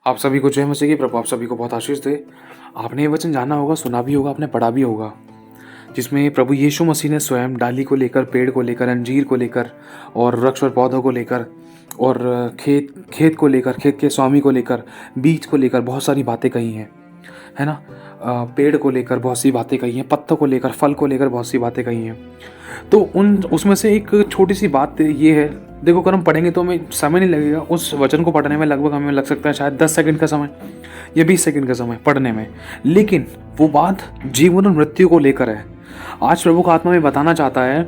आप सभी को जय मसीह की। प्रभु आप सभी को बहुत आशीष दे। आपने ये वचन जाना होगा, सुना भी होगा, आपने पढ़ा भी होगा, जिसमें प्रभु यीशु मसीह ने स्वयं डाली को लेकर, पेड़ को लेकर, अंजीर को लेकर और वृक्ष और पौधों को लेकर और खेत को लेकर, खेत के स्वामी को लेकर, बीज को लेकर बहुत सारी बातें कही हैं, है ना। पेड़ को लेकर बहुत सी बातें कही हैं, पत्तों को लेकर, फल को लेकर बहुत सी बातें कही हैं। तो उसमें से एक छोटी सी बात ये है, देखो अगर हम पढ़ेंगे तो हमें समय नहीं लगेगा। उस वचन को पढ़ने में लगभग हमें लग सकता है शायद 10 सेकंड का समय या 20 सेकंड का समय पढ़ने में, लेकिन वो बात जीवन और मृत्यु को लेकर है। आज प्रभु का आत्मा में बताना चाहता है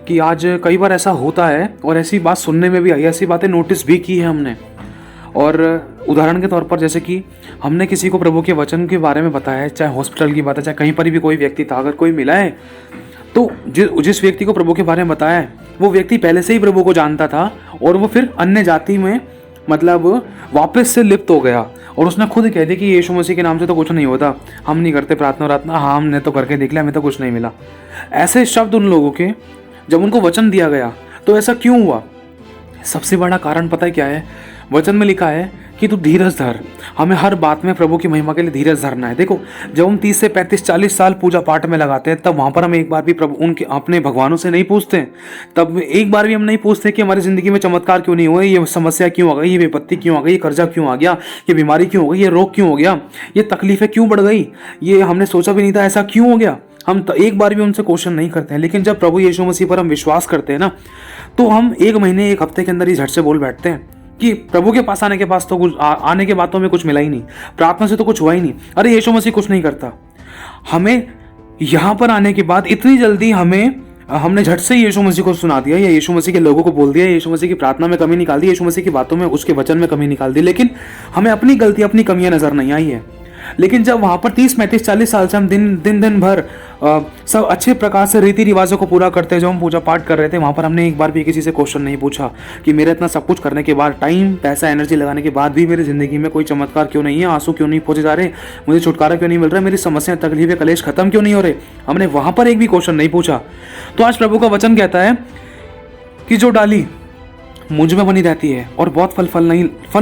कि आज कई बार ऐसा होता है और ऐसी बात सुनने में भी आई, ऐसी बातें नोटिस भी की है हमने। और उदाहरण के तौर पर जैसे कि हमने किसी को प्रभु के वचन के बारे में बताया है, चाहे हॉस्पिटल की बात है, चाहे कहीं पर भी कोई व्यक्ति था, अगर कोई मिला है तो जिस व्यक्ति को प्रभु के बारे में बताया है वो व्यक्ति पहले से ही प्रभु को जानता था और वो फिर अन्य जाति में मतलब वापस से लिप्त हो गया। और उसने खुद कह दिया कि यीशु मसीह के नाम से तो कुछ नहीं होता, हम नहीं करते प्रार्थना, हाँ हमने तो करके देख लिया, हमें तो कुछ नहीं मिला। ऐसे शब्द उन लोगों के जब उनको वचन दिया गया तो ऐसा क्यों हुआ? सबसे बड़ा कारण पता है क्या है? वचन में लिखा है कि तू धीरज धर। हमें हर बात में प्रभु की महिमा के लिए धीरज धरना है। देखो जब हम 30 से 35 40 साल पूजा पाठ में लगाते हैं, तब वहाँ पर हम एक बार भी प्रभु उनके अपने भगवानों से नहीं पूछते। तब एक बार भी हम नहीं पूछते कि हमारी ज़िंदगी में चमत्कार क्यों नहीं हुआ, ये समस्या क्यों आ गई, ये विपत्ति क्यों आ गई, ये कर्जा क्यों आ गया, ये बीमारी क्यों हो गई, ये रोग क्यों हो गया, ये तकलीफें क्यों बढ़ गई, ये हमने सोचा भी नहीं था ऐसा क्यों हो गया। हम तो एक बार भी उनसे क्वेश्चन नहीं करते हैं। लेकिन जब प्रभु यीशु मसीह पर हम विश्वास करते हैं ना, तो हम एक महीने एक हफ्ते के अंदर ही झट से बोल बैठते हैं कि प्रभु के पास आने के पास तो कुछ आने के बातों में कुछ मिला ही नहीं, प्रार्थना से तो कुछ हुआ ही नहीं, अरे यीशु मसीह कुछ नहीं करता। हमें यहाँ पर आने के बाद इतनी जल्दी हमने झट से यीशु मसीह को सुना दिया, या यीशु मसीह के लोगों को बोल दिया, यीशु मसीह की प्रार्थना में कमी निकाल दी, यीशु मसीह की बातों में, उसके वचन में कमी निकाल दी, लेकिन हमें अपनी गलती, अपनी कमियां नजर नहीं आई है। लेकिन जब वहाँ पर 30 35 40 साल से हम दिन भर सब अच्छे प्रकार से रीति रिवाजों को पूरा करते, जब हम पूजा पाठ कर रहे थे, वहाँ पर हमने एक बार भी किसी से क्वेश्चन नहीं पूछा कि मेरा इतना सब कुछ करने के बाद, टाइम पैसा एनर्जी लगाने के बाद भी मेरी ज़िंदगी में कोई चमत्कार क्यों नहीं है, आंसू क्यों नहीं पोंछे जा रहे, मुझे छुटकारा क्यों नहीं मिल रहा, मेरी समस्याएं तकलीफें कलेश खत्म क्यों नहीं हो रहे। हमने वहाँ पर एक भी क्वेश्चन नहीं पूछा। तो आज प्रभु का वचन कहता है कि जो डाली मुझ में बनी रहती है और बहुत फल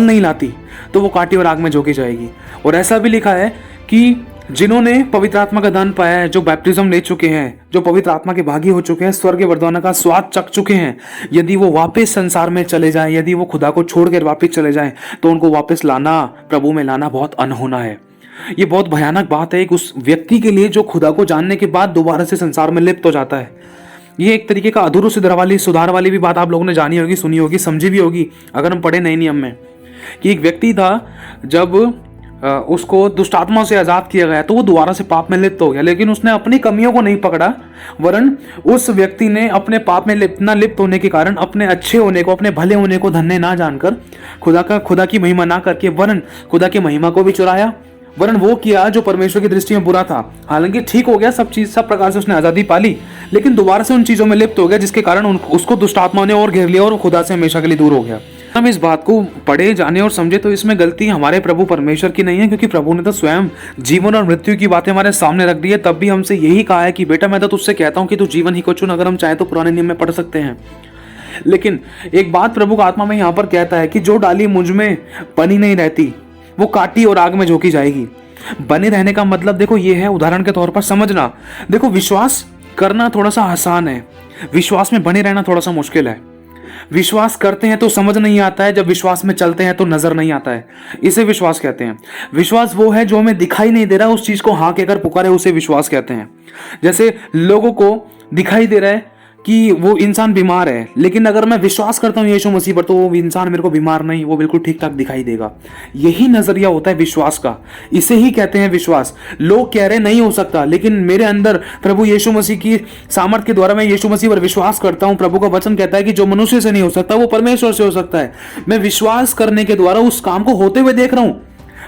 नहीं लाती, तो वो काटी और आग में झोंकी जाएगी। और ऐसा भी लिखा है कि जिन्होंने पवित्र आत्मा का दान पाया है, जो बैप्टिज्म ले चुके हैं, जो पवित्र आत्मा के भागी हो चुके हैं, स्वर्ग के वरदानों का स्वाद चख चुके हैं, यदि वो वापस संसार में चले जाएं, यदि वो खुदा को छोड़कर वापस चले जाएं, तो उनको वापस लाना, प्रभु में लाना बहुत अनहोना है। ये बहुत भयानक बात है उस व्यक्ति के लिए जो खुदा को जानने के बाद दोबारा से संसार में लिप्त हो जाता है। ये एक तरीके का अधूरो सुधार वाली भी बात आप लोगों ने जानी होगी, सुनी होगी, समझी भी होगी अगर हम पढ़े नए नियम में, कि एक व्यक्ति था जब उसको दुष्ट आत्मा से आज़ाद किया गया तो वो दोबारा से पाप में लिप्त हो गया। लेकिन उसने अपनी कमियों को नहीं पकड़ा, वरन उस व्यक्ति ने अपने पाप में लिप्त होने के कारण अपने अच्छे होने को, अपने भले होने को धन्य ना जानकर, खुदा की महिमा ना करके, वरन खुदा की महिमा को भी चुराया, वरन वो किया जो परमेश्वर की दृष्टि में बुरा था। हालांकि ठीक हो गया, सब प्रकार से उसने आज़ादी पाली, लेकिन दोबारा से उन चीज़ों में लिप्त हो गया, जिसके कारण उसको दुष्ट आत्मा ने और घेर लिया और खुदा से हमेशा के लिए दूर हो गया। हम इस बात को पढ़े, जाने और समझे तो इसमें गलती हमारे प्रभु परमेश्वर की नहीं है, क्योंकि प्रभु ने तो स्वयं जीवन और मृत्यु की बातें हमारे सामने रख दी है। तब भी हमसे यही कहा है कि बेटा मैं तो तुझसे कहता हूँ कि तू जीवन ही को चुन। अगर हम चाहें तो पुराने नियम में पढ़ सकते हैं। लेकिन एक बात प्रभु का आत्मा में यहाँ पर कहता है कि जो डाली मुझ में बनी नहीं रहती, वो काटी और आग में झोंकी जाएगी। बने रहने का मतलब देखो ये है, उदाहरण के तौर पर समझना। देखो विश्वास करना थोड़ा सा आसान है, विश्वास में बने रहना थोड़ा सा मुश्किल है। विश्वास करते हैं तो समझ नहीं आता है, जब विश्वास में चलते हैं तो नजर नहीं आता है। इसे विश्वास कहते हैं। विश्वास वो है जो हमें दिखाई नहीं दे रहा, उस चीज को हाँ कहकर पुकारे, उसे विश्वास कहते हैं। जैसे लोगों को दिखाई दे रहा है कि वो इंसान बीमार है, लेकिन अगर मैं विश्वास करता हूँ यीशु मसीह पर, तो वो इंसान मेरे को बीमार नहीं, वो बिल्कुल ठीक ठाक दिखाई देगा। यही नजरिया होता है विश्वास का, इसे ही कहते हैं विश्वास। लोग कह रहे नहीं हो सकता, लेकिन मेरे अंदर प्रभु यीशु मसीह की सामर्थ्य के द्वारा मैं यीशु मसीह पर विश्वास करता हूँ। प्रभु का वचन कहता है कि जो मनुष्य से नहीं हो सकता वो परमेश्वर से हो सकता है। मैं विश्वास करने के द्वारा उस काम को होते हुए देख रहा हूँ,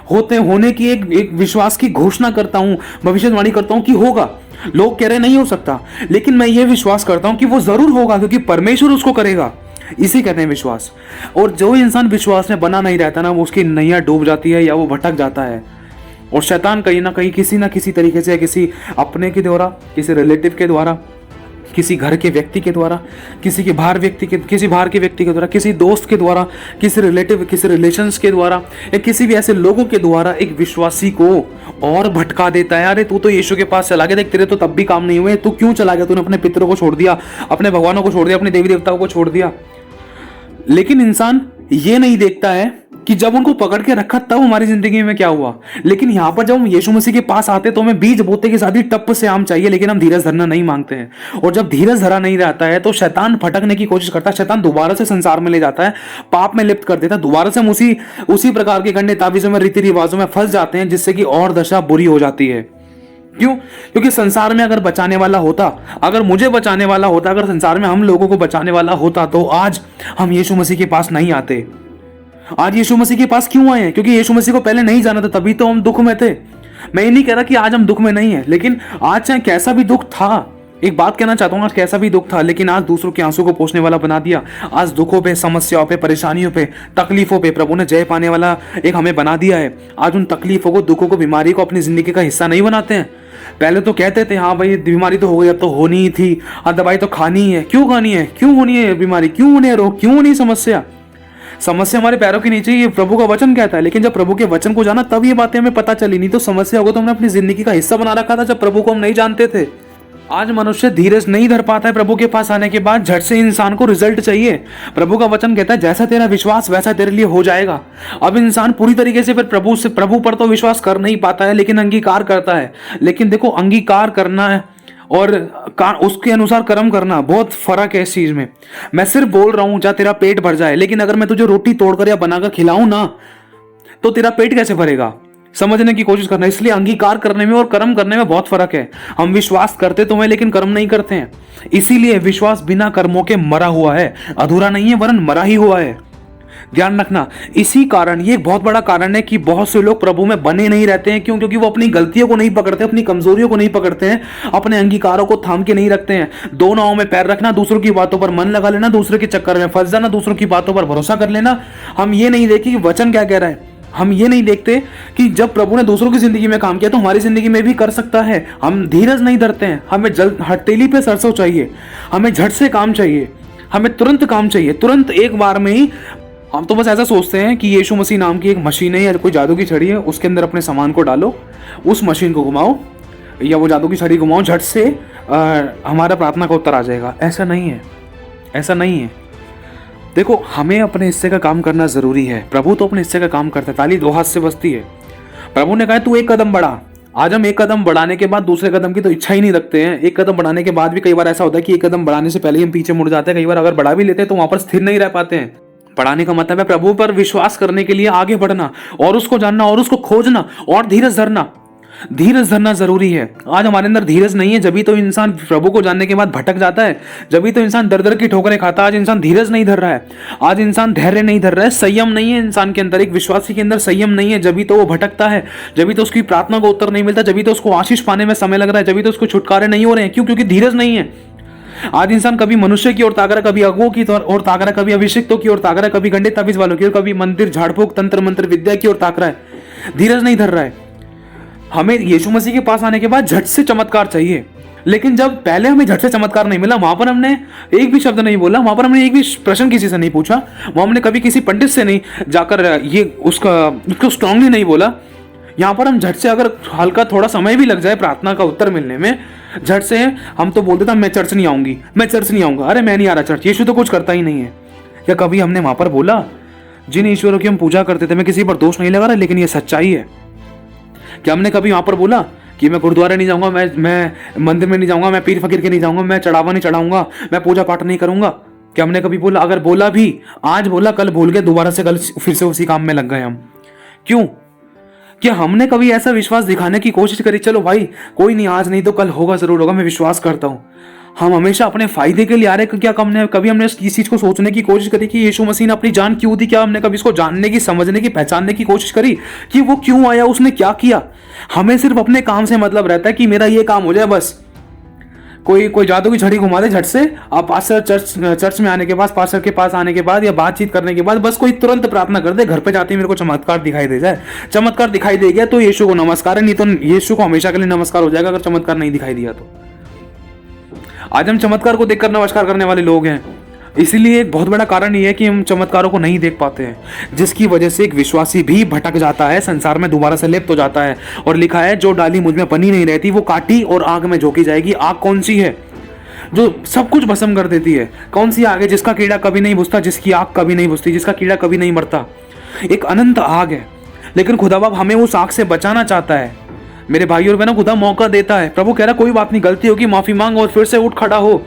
होने की एक विश्वास की घोषणा करता हूँ, भविष्यवाणी करता हूँ कि होगा। लोग कह रहे नहीं हो सकता, लेकिन मैं ये विश्वास करता हूं कि वो जरूर होगा, क्योंकि परमेश्वर उसको करेगा। इसी कहते हैं विश्वास। और जो इंसान विश्वास में बना नहीं रहता ना, वो उसकी नैया डूब जाती है या वो भटक जाता है। और शैतान कहीं ना कहीं किसी ना किसी तरीके से, किसी अपने के द्वारा, किसी रिलेटिव के द्वारा, किसी घर के व्यक्ति के द्वारा, किसी बाहर के व्यक्ति के द्वारा, किसी दोस्त के द्वारा, किसी रिलेटिव, किसी रिलेशंस के द्वारा, या किसी भी ऐसे लोगों के द्वारा एक विश्वासी को और भटका देता है। अरे तू तो यीशु के पास चला गया, देख तेरे तो तब भी काम नहीं हुए, तू क्यों चला गया, तूने अपने पितरों को छोड़ दिया, अपने भगवानों को छोड़ दिया, अपने देवी देवताओं को छोड़ दिया। लेकिन इंसान ये नहीं देखता है कि जब उनको पकड़ के रखा तब हमारी जिंदगी में क्या हुआ। लेकिन यहां पर जब हम यीशु मसीह के पास आते तो हमें बीज बोते के साथ ही टप से आम चाहिए, लेकिन हम धीरज धरना नहीं मांगते हैं। और जब धीरज धरा नहीं रहता है तो शैतान भटकने की कोशिश करता है, शैतान दोबारा से संसार में ले जाता है, पाप में लिप्त कर देता है, दोबारा से हम उसी प्रकार के गंदे ताबीजों में, रीति रिवाजों में फंस जाते हैं, जिससे कि और दशा बुरी हो जाती है। क्यों? क्योंकि संसार में अगर बचाने वाला होता, अगर मुझे बचाने वाला होता, अगर संसार में हम लोगों को बचाने वाला होता, तो आज हम यीशु मसीह के पास नहीं आते। आज यीशु मसीह के पास क्यों आए हैं? क्योंकि यीशु मसीह को पहले नहीं जाना था, तभी तो हम दुख में थे। मैं ये नहीं कह रहा कि आज हम दुख में नहीं है, लेकिन आज चाहे कैसा भी दुख था, एक बात कहना चाहता हूँ, आज कैसा भी दुख था, लेकिन आज दूसरों के आंसू को पोंछने वाला बना दिया। आज दुखों पे, समस्याओं पे, परेशानियों पे, तकलीफों पे प्रभु ने जय पाने वाला एक हमें बना दिया है। आज उन तकलीफों को, दुखों को, बीमारी को अपनी जिंदगी का हिस्सा नहीं बनाते हैं। पहले तो कहते थे हाँ भाई बीमारी तो हो गई, अब तो होनी ही थी, और दवाई तो खानी ही है। क्यों खानी है? क्यों होनी है बीमारी? क्यों होनी है रोग? क्यों होनी समस्या? समस्या हमारे पैरों के नीचे, ये प्रभु का वचन कहता है। लेकिन जब प्रभु के वचन को जाना तब ये बातें हमें पता चली, नहीं तो समस्या होगा तो हमने अपनी जिंदगी का हिस्सा बना रखा था जब प्रभु को हम नहीं जानते थे। आज मनुष्य धीरज नहीं धर पाता है प्रभु के पास आने के बाद, झट से इंसान को रिजल्ट चाहिए। प्रभु का वचन कहता है जैसा तेरा विश्वास वैसा तेरे लिए हो जाएगा। अब इंसान पूरी तरीके से फिर प्रभु पर तो विश्वास कर नहीं पाता है, लेकिन अंगीकार करता है। लेकिन देखो, अंगीकार करना है और उसके अनुसार कर्म करना, बहुत फर्क है इस चीज में। मैं सिर्फ बोल रहा हूं जा तेरा पेट भर जाए, लेकिन अगर मैं तुझे रोटी तोड़कर या बनाकर खिलाऊं ना, तो तेरा पेट कैसे भरेगा? समझने की कोशिश करना। इसलिए अंगीकार करने में और कर्म करने में बहुत फर्क है। हम विश्वास करते तो हैं, लेकिन कर्म नहीं करते हैं। इसीलिए विश्वास बिना कर्मों के मरा हुआ है, अधूरा नहीं है, वरन मरा ही हुआ है। ध्यान रखना। इसी कारण, ये एक बहुत बड़ा कारण है कि बहुत से लोग प्रभु में बने नहीं रहते हैं। क्यों? क्योंकि वो अपनी गलतियों को नहीं पकड़ते, अपनी कमजोरियों को नहीं पकड़ते हैं, अपने अंगीकारों को थाम के नहीं रखते हैं। दो नावों में पैर रखना, दूसरों की बातों पर मन लगा लेना, दूसरे के चक्कर में फंस जाना, दूसरों की बातों पर भरोसा कर लेना। हम ये नहीं देखें कि वचन क्या कह रहा है। हम ये नहीं देखते कि जब प्रभु ने दूसरों की जिंदगी में काम किया तो हमारी जिंदगी में भी कर सकता है। हम धीरज नहीं धरते हैं। हमें जल्द, हथेली पे सरसों चाहिए, हमें झट से काम चाहिए, हमें तुरंत काम चाहिए, तुरंत एक बार में ही। हम तो बस ऐसा सोचते हैं कि यीशु मसीह नाम की एक मशीन है या कोई जादू की छड़ी है, उसके अंदर अपने सामान को डालो, उस मशीन को घुमाओ या वो जादू की छड़ी घुमाओ, झट से हमारा प्रार्थना का उत्तर आ जाएगा। ऐसा नहीं है, ऐसा नहीं है। देखो, हमें अपने हिस्से का काम करना जरूरी है। प्रभु तो अपने हिस्से का काम करता है, ताली दो हाथ से बजती है। प्रभु ने कहा तू एक कदम बढ़ा। आज हम एक कदम बढ़ाने के बाद दूसरे कदम की तो इच्छा ही नहीं रखते हैं। एक कदम बढ़ाने के बाद भी कई बार ऐसा होता है कि एक कदम बढ़ाने से पहले ही हम पीछे मुड़ जाते हैं। कई बार अगर बढ़ा भी लेते हैं तो वहां पर स्थिर नहीं रह पाते हैं। बढ़ाने का मतलब है प्रभु पर विश्वास करने के लिए आगे बढ़ना और उसको जानना और उसको खोजना और धीरज धरना। धीरज धरना जरूरी है। आज हमारे अंदर धीरज नहीं है, जब तो इंसान प्रभु को जानने के बाद भटक जाता है, जब तो इंसान दर दर की ठोकरें खाता है। आज इंसान धीरज नहीं धर रहा है, आज इंसान धैर्य नहीं धर रहा है, संयम नहीं है इंसान के अंदर। एक विश्वासी के अंदर संयम नहीं है, जब तो वो भटकता है, जब तो उसकी प्रार्थना को उत्तर नहीं मिलता, जब तो उसको आशीष पाने में समय लग रहा है, जब तो उसको छुटकारे नहीं हो रहे हैं। क्यों? क्योंकि धीरज नहीं है। आज इंसान कभी मनुष्य की ओर ताक रहा है, कभी अगुओं की ओर ताक रहा है, कभी अभिषिक्तों की ओर ताक रहा है, कभी गंडे ताबीज वालों की ओर, कभी मंदिर झाड़फूक तंत्र मंत्र विद्या की ओर ताक रहा है। धीरज नहीं धर रहा है। हमें यीशु मसीह के पास आने के बाद झट से चमत्कार चाहिए। लेकिन जब पहले हमें झट से चमत्कार नहीं मिला, वहां पर हमने एक भी शब्द नहीं बोला, वहां पर हमने एक भी प्रश्न किसी से नहीं पूछा, वहां हमने कभी किसी पंडित से नहीं जाकर ये उसको स्ट्रांगली नहीं बोला। यहाँ पर हम झट से, अगर हल्का थोड़ा समय भी लग जाए प्रार्थना का उत्तर मिलने में, झट से हम तो बोल देता मैं चर्च नहीं आऊंगी, मैं चर्च नहीं आऊंगा, अरे मैं नहीं आ रहा चर्च, यीशु तो कुछ करता ही नहीं है। या कभी हमने वहां पर बोला, जिन ईश्वरों की हम पूजा करते थे, मैं किसी पर दोष नहीं लगा रहा, लेकिन ये सच्चाई है, क्या हमने कभी वहां पर बोला कि मैं गुरुद्वारे नहीं जाऊंगा, मैं मंदिर में नहीं जाऊंगा, मैं पीर फकीर के नहीं जाऊंगा, मैं चढ़ावा नहीं चढ़ाऊंगा, मैं पूजा पाठ नहीं करूंगा? क्या हमने कभी बोला? अगर बोला भी, आज बोला कल भूल गए, दोबारा से कल फिर से उसी काम में लग गए हम। क्यों? क्या हमने कभी ऐसा विश्वास दिखाने की कोशिश करी, चलो भाई कोई नहीं, आज नहीं तो कल होगा, जरूर होगा, मैं विश्वास करता हूं? हम हमेशा अपने फायदे के लिए आ रहे। क्या कभी हमने इस चीज को सोचने की कोशिश करी कि यीशु मसीह ने अपनी जान क्यों दी? क्या हमने कभी इसको जानने की, समझने की, पहचानने की कोशिश करी कि वो क्यों आया, उसने क्या किया? हमें सिर्फ अपने काम से मतलब रहता है कि मेरा ये काम हो जाए बस। कोई जादू की छड़ी घुमा दे झट से, आप पास्टर चर्च में आने के बाद, पास्टर के पास आने के बाद या बातचीत करने के बाद बस कोई तुरंत प्रार्थना कर दे, घर पे जाते ही मेरे को चमत्कार दिखाई दे जाए। चमत्कार दिखाई दे गया तो यीशु को नमस्कार है, नहीं तो यीशु को हमेशा के लिए नमस्कार हो जाएगा अगर चमत्कार नहीं दिखाई दिया तो। आज हम चमत्कार को देखकर नमस्कार करने वाले लोग हैं। इसीलिए एक बहुत बड़ा कारण ये है कि हम चमत्कारों को नहीं देख पाते हैं, जिसकी वजह से एक विश्वासी भी भटक जाता है, संसार में दोबारा से लिप्त हो जाता है। और लिखा है, जो डाली मुझ में बनी नहीं रहती वो काटी और आग में झोंकी जाएगी। आग कौन सी है? जो सब कुछ भस्म कर देती है। कौन सी आग है? जिसका कीड़ा कभी नहीं बुझता, जिसकी आग कभी नहीं बुझती, जिसका कीड़ा कभी नहीं मरता। एक अनंत आग है। लेकिन खुदा बाप हमें उस आग से बचाना चाहता है। मेरे भाई और बहनों, खुदा मौका देता है। प्रभु कह रहा कोई बात नहीं, गलती होगी माफी मांग और फिर से उठ खड़ा हो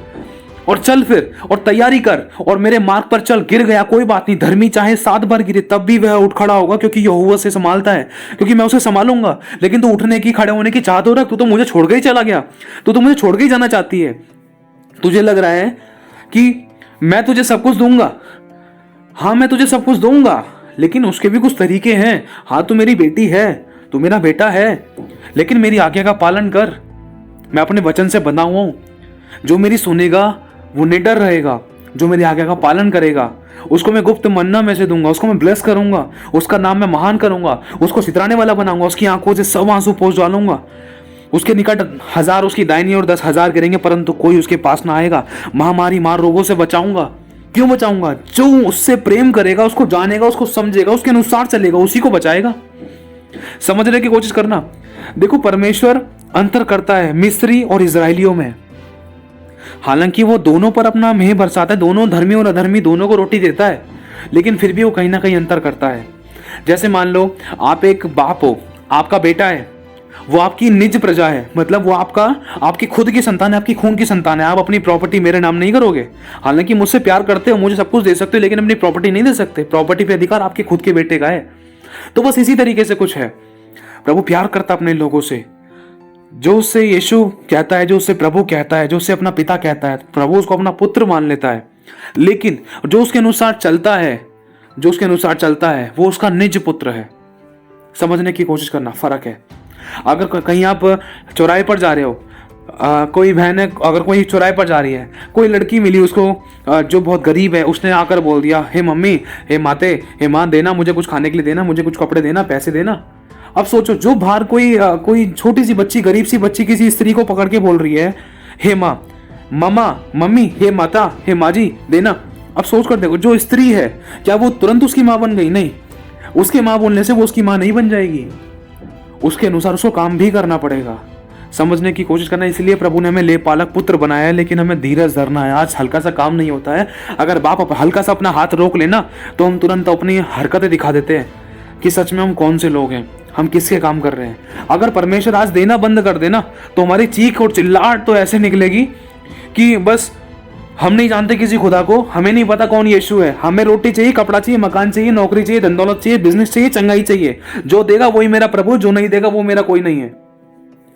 और चल फिर और तैयारी कर और मेरे मार्ग पर चल। गिर गया कोई बात नहीं, धर्मी चाहे 7 बार गिरे तब भी वह उठ खड़ा होगा, क्योंकि यहोवा से संभालता है, क्योंकि मैं उसे संभालूंगा। लेकिन तू उठने की, खड़े होने की चाहत हो रहा, तू तो मुझे छोड़ के ही चला गया, तू तो मुझे छोड़ के ही जाना चाहती है। तुझे लग रहा है कि मैं तुझे सब कुछ दूंगा। हाँ, मैं तुझे सब कुछ दूंगा, लेकिन उसके भी कुछ तरीके हैं। हाँ, तू मेरी बेटी है, तू मेरा बेटा है, लेकिन मेरी आज्ञा का पालन कर। मैं अपने वचन से बंधा हुआ हूं। जो मेरी सुनेगा वो निडर रहेगा, जो मेरी आज्ञा का पालन करेगा उसको मैं गुप्त मन्ना में से दूंगा, उसको मैं ब्लेस करूंगा, उसका नाम मैं महान करूंगा, उसको सितराने वाला बनाऊंगा, उसकी आंखों से सब आंसू पोंछ डालूंगा। उसके निकट 1000 उसकी दाहिनी और 10,000 गिरेंगे, परंतु कोई उसके पास ना आएगा। महामारी मार रोगों से बचाऊंगा। क्यों बचाऊंगा? जो उससे प्रेम करेगा, उसको जानेगा, उसको समझेगा, उसके अनुसार चलेगा, उसी को बचाएगा। समझने की कोशिश करना। देखो, परमेश्वर अंतर करता है मिस्री और इजराइलियों में। हालांकि वो दोनों पर अपना मेह बरसाता है, दोनों धर्मी और अधर्मी दोनों को रोटी देता है, लेकिन फिर भी वो कहीं ना कहीं अंतर करता है। जैसे मान लो आप एक बाप हो, आपका बेटा है, वो आपकी निज प्रजा है, मतलब वो आपकी खुद की संतान है, आपकी खून की संतान है। आप अपनी प्रॉपर्टी मेरे नाम नहीं करोगे। हालांकि मुझसे प्यार करते हो, मुझे सब कुछ दे सकते हो, लेकिन अपनी प्रॉपर्टी नहीं दे सकते। प्रॉपर्टी पे अधिकार आपके खुद के बेटे का है। तो बस इसी तरीके से कुछ है। प्रभु प्यार करता अपने लोगों से। जो उससे यीशु कहता है, जो उससे प्रभु कहता है, जो उससे अपना पिता कहता है, प्रभु उसको अपना पुत्र मान लेता है। लेकिन जो उसके अनुसार चलता है, वो उसका निज पुत्र है। समझने की कोशिश करना, फर्क है। अगर कहीं आप चौराहे पर जा रहे हो, कोई बहन है, अगर कोई चौराहे पर जा रही है, कोई लड़की मिली उसको जो बहुत गरीब है, उसने आकर बोल दिया, हे मम्मी, हे माते, हे माँ, देना मुझे कुछ खाने के लिए, देना मुझे कुछ कपड़े, देना पैसे, देना। अब सोचो, जो बाहर कोई छोटी सी बच्ची, गरीब सी बच्ची किसी स्त्री को पकड़ के बोल रही है, हे माँ, मम्मा, मम्मी, हे माता, हे माँ जी, देना। अब सोच कर देखो, जो स्त्री है क्या वो तुरंत उसकी माँ बन गई? नहीं। उसके माँ बोलने से वो उसकी माँ नहीं बन जाएगी। उसके अनुसार उसको काम भी करना पड़ेगा। समझने की कोशिश करना। इसलिए प्रभु ने हमें ले पालक पुत्र बनाया है, लेकिन हमें धीरज धरना है। आज हल्का सा काम नहीं होता है। अगर बाप हल्का सा अपना हाथ रोक लेना तो हम तुरंत अपनी हरकतें दिखा देते हैं कि सच में हम कौन से लोग हैं, हम किसके काम कर रहे हैं। अगर परमेश्वर आज देना बंद कर देना तो हमारी चीख और चिल्लाहट तो ऐसे निकलेगी कि बस हम नहीं जानते किसी खुदा को, हमें नहीं पता कौन यीशु है। हमें रोटी चाहिए, कपड़ा चाहिए, मकान चाहिए, नौकरी चाहिए, धन दौलत चाहिए, बिजनेस चाहिए, चंगाई चाहिए। जो देगा वही मेरा प्रभु, जो नहीं देगा वो मेरा कोई नहीं है।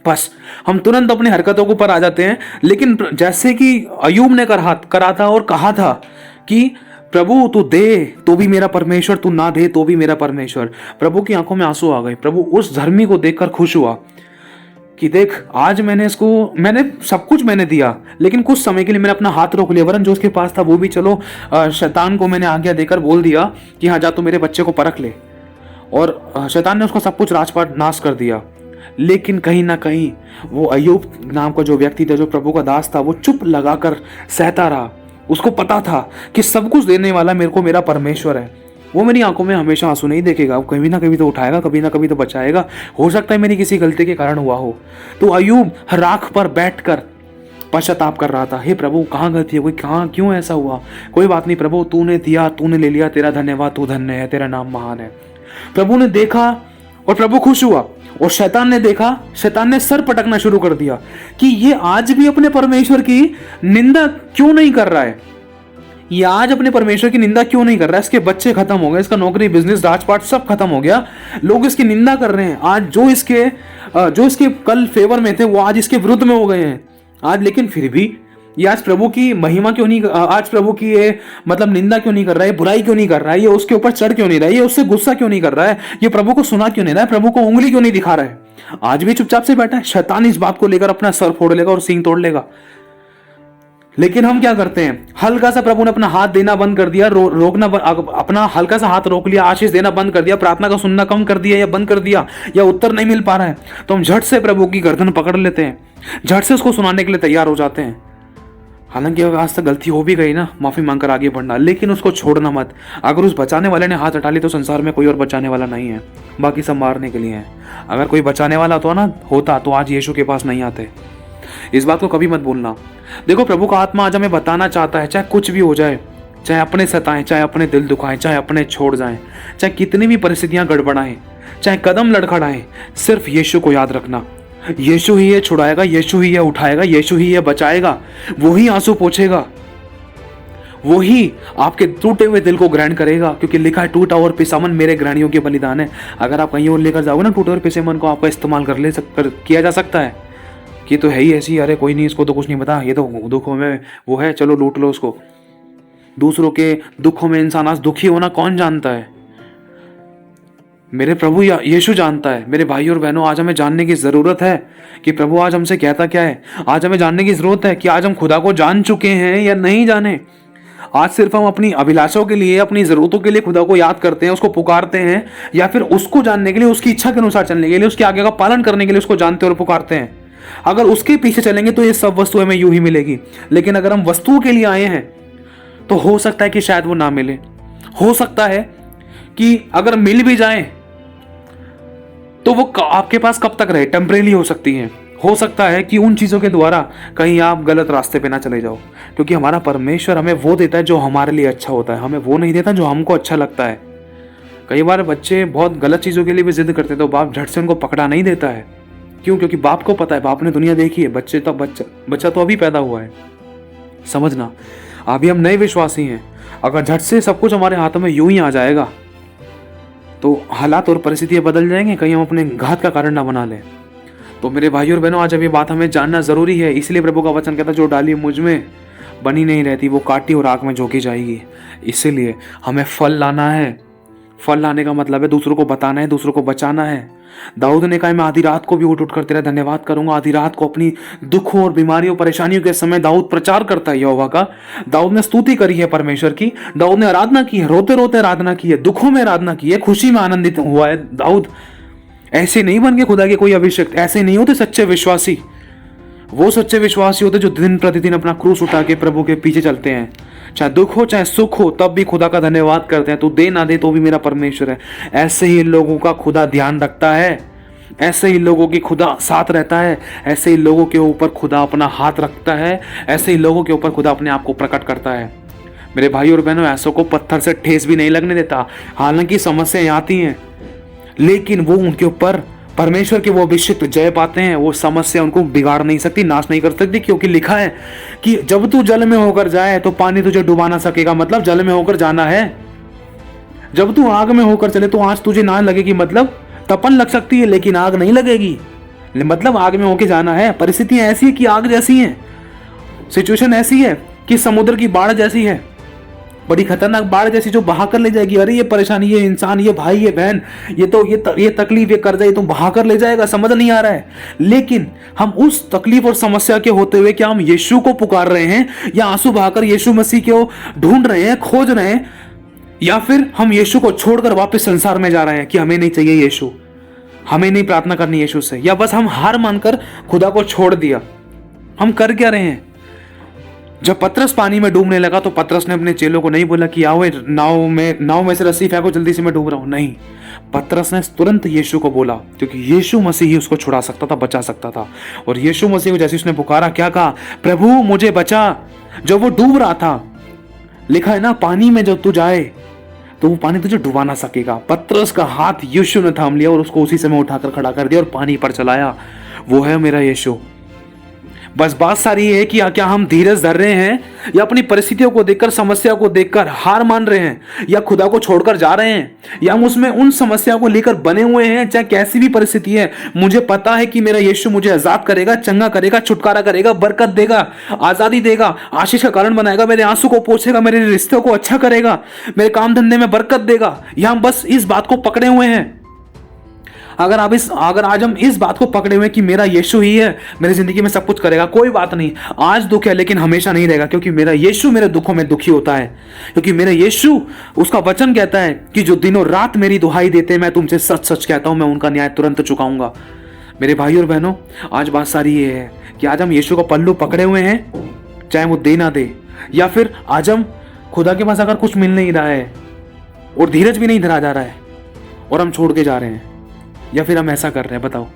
बस हम तुरंत अपनी हरकतों के ऊपर आ जाते हैं। लेकिन जैसे कि अयूब ने करा था और कहा था कि प्रभु तू दे तो भी मेरा परमेश्वर, तू ना दे तो भी मेरा परमेश्वर। प्रभु की आंखों में आंसू आ गए। प्रभु उस धर्मी को देखकर खुश हुआ कि देख, आज मैंने सब कुछ मैंने दिया, लेकिन कुछ समय के लिए मैंने अपना हाथ रोक लिया, वरन जो उसके पास था वो भी चलो शैतान को मैंने आज्ञा देकर बोल दिया कि हाँ जा, तू मेरे बच्चे को परख ले। और शैतान ने उसको सब कुछ राजपाट नाश कर दिया। लेकिन कहीं ना कहीं वो अय्यूब नाम का जो व्यक्ति था, जो प्रभु का दास था, वो चुप लगाकर सहता रहा। उसको पता था कि सब कुछ देने वाला मेरे को मेरा परमेश्वर है। वो मेरी आंखों में हमेशा आंसू नहीं देखेगा, वो कभी ना कभी तो उठाएगा, कभी ना कभी तो बचाएगा। हो सकता है मेरी किसी गलती के कारण हुआ हो। तो अय्यूब राख पर बैठकर पश्चाताप कर रहा था, हे प्रभु कहाँ गलती हो गई, कहाँ क्यों ऐसा हुआ? कोई बात नहीं प्रभु, तूने दिया, तूने ले लिया, तेरा धन्यवाद, तू धन्य है, तेरा नाम महान है। प्रभु ने देखा और प्रभु खुश हुआ। और शैतान ने देखा, शैतान ने सर पटकना शुरू कर दिया कि ये आज भी अपने परमेश्वर की निंदा क्यों नहीं कर रहा है, ये आज अपने परमेश्वर की निंदा क्यों नहीं कर रहा है। इसके बच्चे खत्म हो गए, इसका नौकरी, बिजनेस, राजपाट सब खत्म हो गया, लोग इसकी निंदा कर रहे हैं। आज जो इसके कल फेवर में थे वो आज इसके विरुद्ध में हो गए हैं आज। लेकिन फिर भी ये आज प्रभु की महिमा क्यों नहीं, आज प्रभु की ये मतलब निंदा क्यों नहीं कर रहा है, बुराई क्यों नहीं कर रहा है, ये उसके ऊपर चढ़ क्यों नहीं रहा है, ये उससे गुस्सा क्यों नहीं कर रहा है, ये प्रभु को सुना क्यों नहीं रहा है, प्रभु को उंगली क्यों नहीं दिखा रहा है। आज भी चुपचाप से बैठा है। शैतान इस बात को लेकर अपना सर फोड़ लेगा और सींग तोड़ लेगा। लेकिन हम क्या करते हैं, हल्का सा प्रभु ने अपना हाथ देना बंद कर दिया, रोकना अपना हल्का सा हाथ रोक लिया, आशीष देना बंद कर दिया, प्रार्थना का सुनना कम कर दिया या बंद कर दिया, या उत्तर नहीं मिल पा रहा है, तो हम झट से प्रभु की गर्दन पकड़ लेते हैं, झट से उसको सुनाने के लिए तैयार हो जाते हैं। हालांकि अगर आज तक गलती हो भी गई ना, माफ़ी मांगकर आगे बढ़ना, लेकिन उसको छोड़ना मत। अगर उस बचाने वाले ने हाथ हटा ली तो संसार में कोई और बचाने वाला नहीं है, बाकी सब मारने के लिए हैं। अगर कोई बचाने वाला होता तो आज यीशु के पास नहीं आते। इस बात को कभी मत भूलना। देखो, प्रभु का आत्मा आज हमें बताना चाहता है, चाहे कुछ भी हो जाए, चाहे अपने सताएं, चाहे अपने दिल दुखाएं, चाहे अपने छोड़ जाएं, चाहे कितनी भी परिस्थितियां गड़बड़ाएं, चाहे कदम लड़खड़ाएं, सिर्फ यीशु को याद रखना। यीशु ही है छुड़ाएगा, यीशु ही है उठाएगा, यीशु ही है बचाएगा, वो ही आंसू पोंछेगा, वो ही आपके टूटे हुए दिल को ग्रहण करेगा। क्योंकि लिखा है, टूटा और पिसा मन मेरे ग्रहणियों के बलिदान है। अगर आप कहीं और लेकर जाओगे ना, टूटे और पिसे मन को आपका इस्तेमाल किया जा सकता है कि तो है ही ऐसी, अरे कोई नहीं, इसको तो कुछ नहीं पता, ये तो दुखों में वो है, चलो लूट लो उसको। दूसरों के दुखों में इंसान आज दुखी होना कौन जानता है? मेरे प्रभु यीशु जानता है। मेरे भाई और बहनों, आज हमें जानने की जरूरत है कि प्रभु आज हमसे कहता क्या है। आज हमें जानने की जरूरत है कि आज हम खुदा को जान चुके हैं या नहीं जाने। आज सिर्फ हम अपनी अभिलाषाओं के लिए, अपनी जरूरतों के लिए खुदा को याद करते हैं, उसको पुकारते हैं, या फिर उसको जानने के लिए, उसकी इच्छा के अनुसार चलने के लिए, उसके आगे का पालन करने के लिए उसको जानते और पुकारते हैं। अगर उसके पीछे चलेंगे तो ये सब वस्तु हमें यूं ही मिलेगी। लेकिन अगर हम वस्तुओं के लिए आए हैं तो हो सकता है कि शायद वो ना मिले। हो सकता है कि अगर मिल भी जाए तो वो आपके पास कब तक रहे, टेम्परेरी हो सकती है। हो सकता है कि उन चीज़ों के द्वारा कहीं आप गलत रास्ते पे ना चले जाओ। क्योंकि हमारा परमेश्वर हमें वो देता है जो हमारे लिए अच्छा होता है, हमें वो नहीं देता जो हमको अच्छा लगता है। कई बार बच्चे बहुत गलत चीज़ों के लिए भी जिद करते हैं तो बाप झट से उनको पकड़ा नहीं देता है। क्यों? क्योंकि बाप को पता है, बाप ने दुनिया देखी है। बच्चा तो अभी पैदा हुआ है, समझना। अभी हम नए विश्वासी हैं। अगर झट से सब कुछ हमारे हाथों में यूं ही आ जाएगा तो हालात और परिस्थितियां बदल जाएंगे, कहीं हम अपने घात का कारण ना बना लें। तो मेरे भाई और बहनों, आज अब ये बात हमें जानना जरूरी है। इसलिए प्रभु का वचन कहता है, जो डाली मुझ में बनी नहीं रहती वो काटी और आग में झोंकी जाएगी। इसीलिए हमें फल लाना है। फल लाने का मतलब है दूसरों को बताना है, दूसरों को बचाना है। दाऊद ने कहा, मैं आधी रात को भी उठ कर तेरा धन्यवाद करूंगा। आधी रात को अपनी दुखों और बीमारियों परेशानियों के समय दाऊद प्रचार करता है यहोवा का। दाऊद ने स्तुति करी है परमेश्वर की, दाऊद ने आराधना की है, रोते रोते आराधना की है, दुखों में आराधना की है, खुशी में आनंदित हुआ है दाऊद। ऐसे नहीं बन के खुदा के कोई अभिषेक, ऐसे नहीं होते सच्चे विश्वासी। वो सच्चे विश्वासी होते जो दिन प्रतिदिन अपना क्रूस उठा के प्रभु के पीछे चलते हैं। चाहे दुख हो चाहे सुख हो, तब भी खुदा का धन्यवाद करते हैं। तू दे ना दे तो भी मेरा परमेश्वर है। ऐसे ही लोगों का खुदा ध्यान रखता है, ऐसे ही लोगों की खुदा साथ रहता है, ऐसे ही लोगों के ऊपर खुदा अपना हाथ रखता है, ऐसे ही लोगों के ऊपर खुदा अपने आप को प्रकट करता है। मेरे भाई और बहनों, ऐसों को पत्थर से ठेस भी नहीं लगने देता। हालांकि समस्याएं आती हैं, लेकिन वो उनके ऊपर परमेश्वर के वो अभिषिक्त जय पाते हैं। वो समस्या उनको बिगाड़ नहीं सकती, नाश नहीं कर सकती। क्योंकि लिखा है कि जब तू जल में होकर जाए तो पानी तुझे डुबा ना सकेगा। मतलब जल में होकर जाना है। जब तू आग में होकर चले तो आंच तुझे ना लगेगी, मतलब तपन लग सकती है लेकिन आग नहीं लगेगी। मतलब आग में होकर जाना है। परिस्थितियां ऐसी है कि आग जैसी हैं, सिचुएशन ऐसी है कि समुद्र की बाढ़ जैसी है, बड़ी खतरनाक बाढ़ जैसी, जो बहा कर ले जाएगी। अरे ये परेशानी, ये इंसान, ये भाई, ये बहन, ये तकलीफ, ये कर्जा, ये तुम बहा कर ले जाएगा, समझ नहीं आ रहा है। लेकिन हम उस तकलीफ और समस्या के होते हुए क्या हम यीशु को पुकार रहे हैं, या आंसू बहाकर यीशु मसीह को ढूंढ रहे हैं, खोज रहे हैं, या फिर हम यीशु को छोड़कर वापस संसार में जा रहे हैं कि हमें नहीं चाहिए यीशु, हमें नहीं प्रार्थना करनी यीशु से, या बस हम हार मानकर खुदा को छोड़ दिया। हम कर क्या रहे हैं? जब पतरस पानी में डूबने लगा तो पतरस ने अपने चेलों को नहीं बोला कि आओ नाव में से रस्सी फेंको, जल्दी से मैं डूब रहा हूं। नहीं, पतरस ने तुरंत यीशु को बोला, क्योंकि यीशु मसीह ही उसको छुड़ा सकता था, बचा सकता था। और यीशु मसीह को जैसे उसने पुकारा, क्या कहा? प्रभु मुझे बचा। जब वो डूब रहा था, लिखा है ना, पानी में जब तू जाए तो वो पानी तुझे डुबा ना सकेगा। पतरस का हाथ यीशु ने थाम लिया और उसको उसी समय उठाकर खड़ा कर दिया और पानी पर चलाया। वो है मेरा यीशु। बस बात सारी है कि क्या हम धीरज धर रहे हैं, या अपनी परिस्थितियों को देखकर, समस्या को देखकर हार मान रहे हैं, या खुदा को छोड़कर जा रहे हैं, या हम उसमें उन समस्या को लेकर बने हुए हैं। चाहे कैसी भी परिस्थिति है, मुझे पता है कि मेरा यीशु मुझे आजाद करेगा, चंगा करेगा, छुटकारा करेगा, बरकत देगा, आजादी देगा, आशीष का कारण बनाएगा, मेरे आंसू को पोंछेगा, मेरे रिश्तों को अच्छा करेगा, मेरे काम धंधे में बरकत देगा। या हम बस इस बात को पकड़े हुए हैं? अगर आज हम इस बात को पकड़े हुए कि मेरा यीशु ही है, मेरी जिंदगी में सब कुछ करेगा, कोई बात नहीं, आज दुख है लेकिन हमेशा नहीं रहेगा, क्योंकि मेरा यीशु मेरे दुखों में दुखी होता है। क्योंकि मेरा यीशु, उसका वचन कहता है कि जो दिनों रात मेरी दुहाई देते हैं, मैं तुमसे सच सच कहता हूं, मैं उनका न्याय तुरंत चुकाऊंगा। मेरे भाई और बहनों, आज बात सारी ये है कि आज हम यीशु का पल्लू पकड़े हुए हैं, चाहे वो दे ना दे, या फिर आज हम खुदा के पास अगर कुछ मिल नहीं रहा है और धीरज भी नहीं धरा जा रहा है और हम छोड़ के जा रहे हैं, या फिर हम ऐसा कर रहे हैं, बताओ।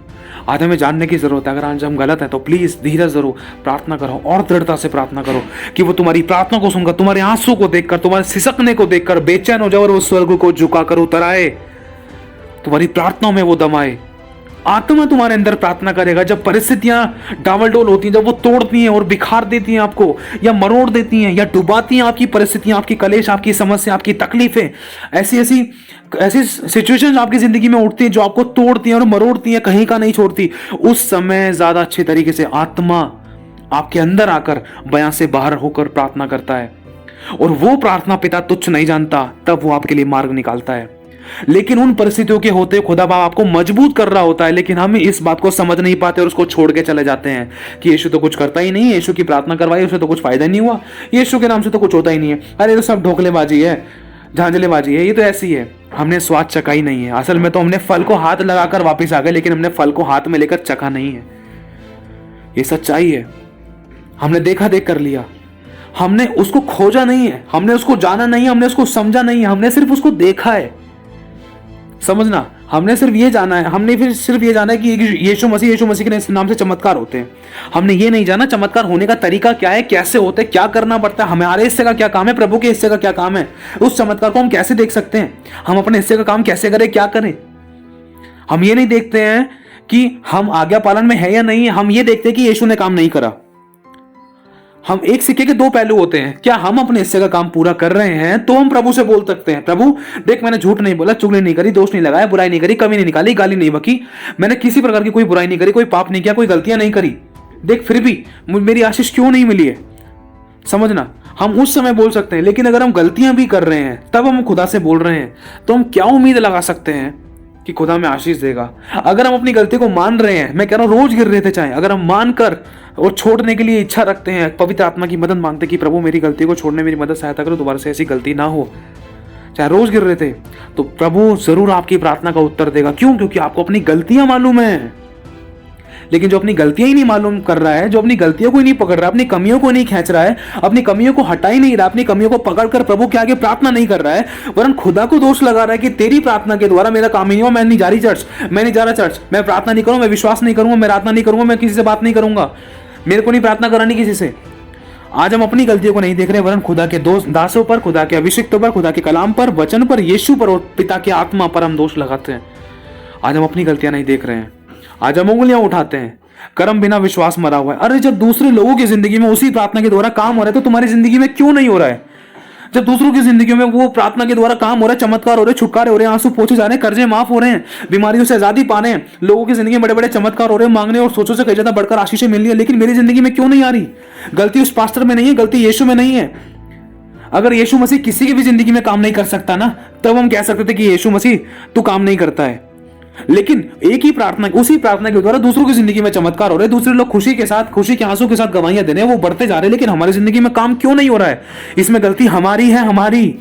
आज हमें जानने की जरूरत है। अगर आज हम गलत है तो प्लीज धीरज धरो, प्रार्थना करो और दृढ़ता से प्रार्थना करो कि वो तुम्हारी प्रार्थना को सुनकर, तुम्हारे आंसू को देखकर, तुम्हारे सिसकने को देखकर बेचैन हो जाए और वो स्वर्ग को झुकाकर उतर आए, तुम्हारी प्रार्थनाओं में वो दम आए। आत्मा तुम्हारे अंदर प्रार्थना करेगा जब परिस्थितियां डावाडोल होती हैं, जब वो तोड़ती हैं और बिखार देती हैं आपको, या मरोड़ देती हैं, या डुबाती हैं आपकी परिस्थितियां, आपकी कलेश, आपकी समस्या, आपकी तकलीफें, ऐसी ऐसी ऐसी सिचुएशंस आपकी जिंदगी में उठती हैं जो आपको तोड़ती हैं और मरोड़ती हैं, कहीं का नहीं छोड़ती। उस समय ज्यादा अच्छे तरीके से आत्मा आपके अंदर आकर बयां से बाहर होकर प्रार्थना करता है, और वो प्रार्थना पिता तुच्छ नहीं जानता, तब वो आपके लिए मार्ग निकालता है। लेकिन उन परिस्थितियों के होते खुदा बाप आपको मजबूत कर रहा होता है, लेकिन हम इस बात को समझ नहीं पाते और उसको छोड़ के चले जाते हैं कि यीशु तो कुछ करता ही नहीं है, यीशु की प्रार्थना करवाई उससे तो कुछ फायदा नहीं हुआ, यीशु के नाम से तो कुछ होता ही नहीं है, अरे तो सब ढोकलेबाजी है, झांझलेबाजी है, ये तो ऐसी है। हमने स्वाद चखा ही नहीं है। असल में तो हमने फल को हाथ लगाकर वापिस आ गए, लेकिन हमने फल को हाथ में लेकर चखा नहीं है। ये सच्चाई है। हमने देखा देख कर लिया, हमने उसको खोजा नहीं है, हमने उसको जाना नहीं है, हमने उसको समझा नहीं है, हमने सिर्फ उसको देखा है। समझना, हमने सिर्फ ये जाना है, हमने फिर सिर्फ ये जाना है कि यीशु मसीह के नाम से चमत्कार होते हैं। हमने ये नहीं जाना चमत्कार होने का तरीका क्या है, कैसे होते हैं, क्या करना पड़ता है, हमारे हिस्से का क्या काम है, प्रभु के हिस्से का क्या काम है, उस चमत्कार को हम कैसे देख सकते हैं, हम अपने हिस्से का काम कैसे करें, क्या करें। हम ये नहीं देखते हैं कि हम आज्ञा पालन में है या नहीं है, हम ये देखते हैं कि यीशु ने काम नहीं करा। हम एक सिक्के के दो पहलू होते हैं। क्या हम अपने हिस्से का काम पूरा कर रहे हैं तो हम प्रभु से बोल सकते हैं, प्रभु देख मैंने झूठ नहीं बोला, चुगली नहीं करी, दोष नहीं लगाया, बुराई नहीं करी, कमी नहीं निकाली, गाली नहीं बकी, मैंने किसी प्रकार की कोई बुराई नहीं करी, कोई पाप नहीं किया, कोई गलतियां नहीं करी, देख फिर भी मेरी आशीष क्यों नहीं मिली है। समझना, हम उस समय बोल सकते हैं। लेकिन अगर हम गलतियां भी कर रहे हैं तब हम खुदा से बोल रहे हैं, तो हम क्या उम्मीद लगा सकते हैं कि खुदा में आशीष देगा। अगर हम अपनी गलती को मान रहे हैं, मैं कह रहा हूं रोज गिर रहे थे चाहे, अगर हम मान कर और छोड़ने के लिए इच्छा रखते हैं, पवित्र आत्मा की मदद मांगते कि प्रभु मेरी गलती को छोड़ने मेरी मदद सहायता करो, दोबारा से ऐसी गलती ना हो, चाहे रोज गिर रहे थे, तो प्रभु जरूर आपकी प्रार्थना का उत्तर देगा। क्यों? क्योंकि आपको अपनी गलतियां मालूम है। लेकिन जो अपनी गलतियां ही नहीं मालूम कर रहा है, जो अपनी गलतियों को ही नहीं पकड़ रहा, अपनी कमियों को नहीं खींच रहा है, अपनी कमियों को हटा ही नहीं रहा, अपनी कमियों को पकड़कर प्रभु के आगे प्रार्थना नहीं कर रहा है, वरन खुदा को दोष लगा रहा है कि तेरी प्रार्थना के द्वारा मेरा काम ही नहीं हुआ, मैं नहीं जा रही चर्च, मैं नहीं जा रहा चर्च, मैं प्रार्थना नहीं करूंगा, मैं विश्वास नहीं करूंगा, मैं प्रार्थना नहीं करूंगा, मैं किसी से बात नहीं करूंगा, मेरे को नहीं प्रार्थना करानी किसी से। आज हम अपनी गलतियों को नहीं देख रहे, वरन खुदा के दासों पर, खुदा के अभिषिक्तों पर, खुदा के कलाम पर, वचन पर, यीशु पर और पिता के आत्मा पर हम दोष लगाते हैं। आज हम अपनी गलतियां नहीं देख रहे हैं, आज हम उंगलियां उठाते हैं, कर्म बिना विश्वास मरा हुआ है। अरे जब दूसरे लोगों की जिंदगी में उसी प्रार्थना के द्वारा काम हो रहा है तो तुम्हारी जिंदगी में क्यों नहीं हो रहा है? जब दूसरों की जिंदगी में वो प्रार्थना के द्वारा काम हो रहा है, चमत्कार हो रहे हैं, छुटकारे हो रहे हैं, आंसू पोंछे जा रहे हैं, कर्जे माफ हो रहे हैं, बीमारियों से आजादी पा रहे हैं, लोगों की जिंदगी में बड़े बड़े चमत्कार हो रहे हैं, मांगने और सोचों से कहीं ज्यादा बढ़कर आशीषें मिल रही है, लेकिन मेरी जिंदगी में क्यों नहीं आ रही? गलती उस पास्टर में नहीं है, गलती यीशु में नहीं है। अगर यीशु मसीह किसी की भी जिंदगी में काम नहीं कर सकता ना, तब हम कह सकते थे कि यीशु मसीह तू काम नहीं करता है। लेकिन एक ही प्रार्थना, उसी प्रार्थना के द्वारा दूसरों की जिंदगी में चमत्कार हो रहे हैं, दूसरे लोग खुशी के साथ, खुशी के आंसू के साथ गवाहियां दे रहे हैं, वो बढ़ते जा रहे हैं, लेकिन हमारी जिंदगी में काम क्यों नहीं हो रहा है? इसमें गलती हमारी है, हमारी।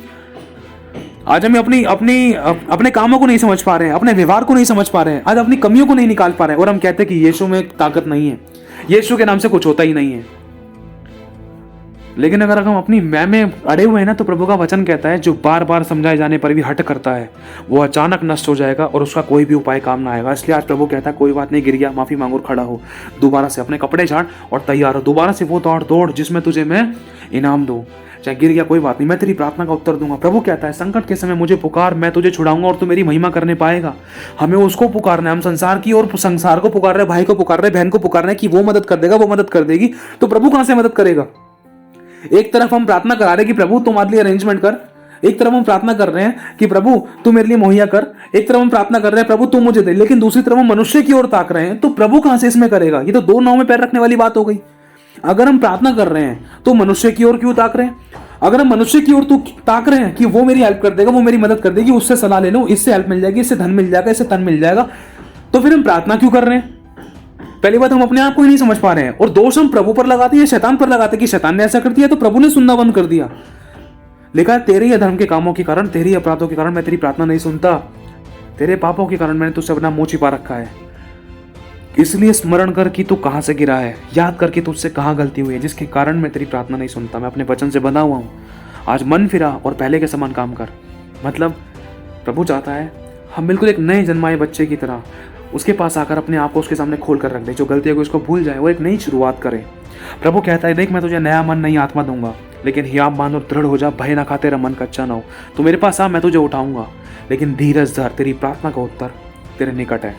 आज हम अपने कामों को नहीं समझ पा रहे हैं, अपने व्यवहार को नहीं समझ पा रहे हैं, आज अपनी कमियों को नहीं निकाल पा रहे हैं, और हम कहते हैं कि यीशु में ताकत नहीं है, यीशु के नाम से कुछ होता ही नहीं है। लेकिन अगर हम अपनी मैं में अड़े हुए हैं ना, तो प्रभु का वचन कहता है जो बार बार समझाए जाने पर भी हट करता है वो अचानक नष्ट हो जाएगा और उसका कोई भी उपाय काम ना आएगा। इसलिए आज प्रभु कहता है कोई बात नहीं, गिर गया, माफी मांगो और खड़ा हो, दोबारा से अपने कपड़े झाड़ और तैयार हो, दोबारा से वो दौड़ जिसमें तुझे मैं इनाम दूं। चाहे गिर गया कोई बात नहीं, मैं तेरी प्रार्थना का उत्तर दूंगा। प्रभु कहता है संकट के समय मुझे पुकार, मैं तुझे छुड़ाऊंगा और तू मेरी महिमा करने पाएगा। हमें उसको पुकारना है, हम संसार की और संसार को पुकार रहे, भाई को पुकार रहे, बहन को पुकार रहे कि वो मदद कर देगा, वो मदद कर देगी, तो प्रभु कहां से मदद करेगा? एक तरफ हम प्रार्थना करा रहे कि प्रभु तुम्हारे लिए अरेंजमेंट कर, एक तरफ हम प्रार्थना कर रहे हैं कि प्रभु तू मेरे लिए मुहैया कर, एक तरफ हम प्रार्थना कर रहे हैं प्रभु तू मुझे दे, लेकिन दूसरी तरफ हम मनुष्य की ओर ताक रहे हैं, तो प्रभु कहां से इसमें करेगा? ये तो दो नाव में पैर रखने वाली बात हो गई। अगर हम प्रार्थना कर रहे हैं तो मनुष्य की ओर क्यों ताक रहे हैं? अगर हम मनुष्य की ओर तो ताक रहे हैं कि वो मेरी हेल्प कर देगा, वो मेरी मदद कर देगी, उससे सलाह ले लो, इससे हेल्प मिल जाएगी, इससे धन मिल जाएगा, इससे तन मिल जाएगा, तो फिर हम प्रार्थना क्यों कर रहे हैं? पहली बात, हम अपने आप को ही नहीं समझ पा रहे हैं, और दोष हम प्रभु पर लगाते हैं, शैतान पर लगाते हैं कि शैतान ने ऐसा कर दिया तो प्रभु ने सुनना बंद कर दिया। लिखा है तेरे अधर्म के कामों के कारण, तेरी अपराधों के कारण मैं तेरी प्रार्थना नहीं सुनता, तेरे पापों के कारण मैंने तुझसे अपना मुंह छिपा रखा है। इसलिए स्मरण कर कि तू कहाँ से गिरा है, याद कर कि तुझसे कहाँ गलती हुई है, जिसके कारण मैं तेरी प्रार्थना नहीं सुनता। मैं अपने वचन से बंधा हुआ हूँ। आज मन फिरा और पहले के समान काम कर। मतलब प्रभु चाहता है हम बिल्कुल एक नए जन्माए बच्चे की तरह उसके पास आकर अपने आप को उसके सामने खोल कर रख दे। जो गलतियों को उसको भूल जाए, वो एक नई शुरुआत करे। प्रभु कहता है, देख मैं तुझे नया मन, नई आत्मा दूंगा, लेकिन हियाव बांध और दृढ़ हो जा, भय ना खा, तेरा मन कच्चा ना हो। तू मेरे पास आ, मैं तुझे उठाऊंगा, लेकिन धीरज धर, तेरी प्रार्थना का उत्तर तेरे निकट है।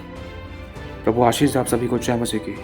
प्रभु आशीष दे आप सभी को। जय मसीह की।